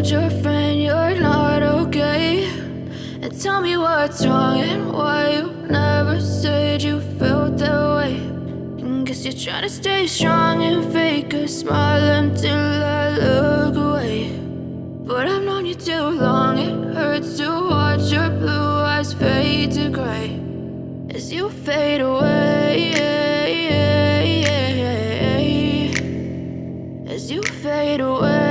told your friend you're not okay, and tell me what's wrong and why you never said you felt that way. And guess you're trying to stay strong and fake a smile until I look away. But I've known you too long, it hurts to watch your blue eyes fade to gray as you fade away, as you fade away.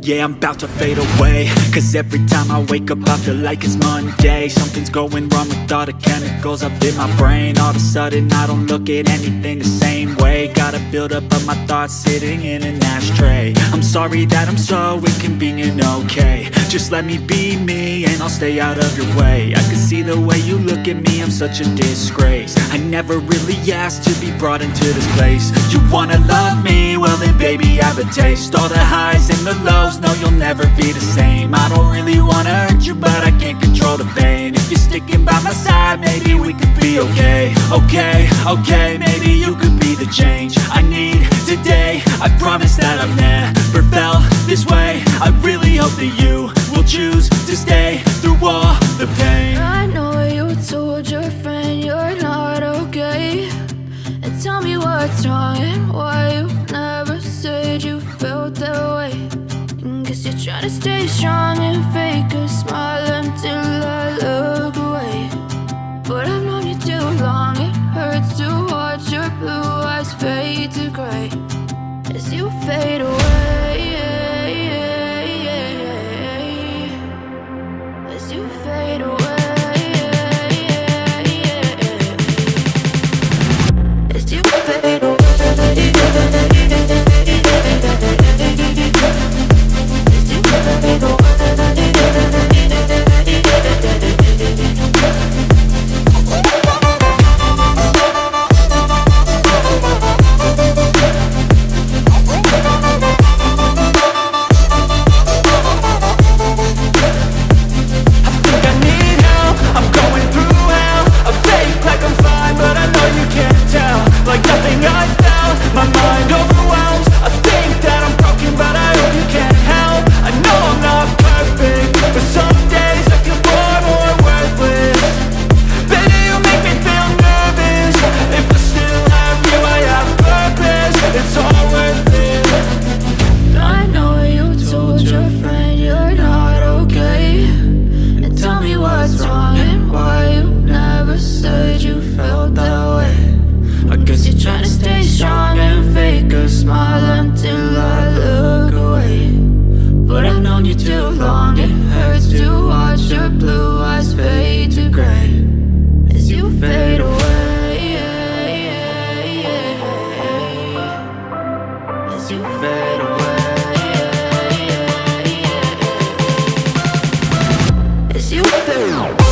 Yeah, I'm about to fade away, cause every time I wake up I feel like it's Monday. Something's going wrong with all the chemicals up in my brain. All of a sudden I don't look at anything the same way. Got a buildup of my thoughts sitting in an ashtray. I'm sorry that I'm so inconvenient, okay. Just let me be me and I'll stay out of your way. I can see the way you look at me, I'm such a disgrace. I never really asked to be brought into this place. You wanna love me? Well then baby have a taste. All the highs and the lows, no, you'll never be the same. I don't really wanna hurt you, but I can't control the pain. If you're sticking by my side, maybe we could be okay. Okay, maybe you could be the change I need today. I promise that I've never felt this way. I really hope that you will choose to stay through all the pain. I know you told your friend you're not okay, and tell me what's wrong and why you never said you felt that way. And guess you're trying to stay strong and fake a smile until I look away. But I've known you too long, it hurts to watch your blue eyes fade to gray as you fade away, as you fade away, as you fade away. Smile until I look away. But I've known you too long, it hurts to watch your blue eyes fade to gray as you fade away, as you fade away, as you fade away.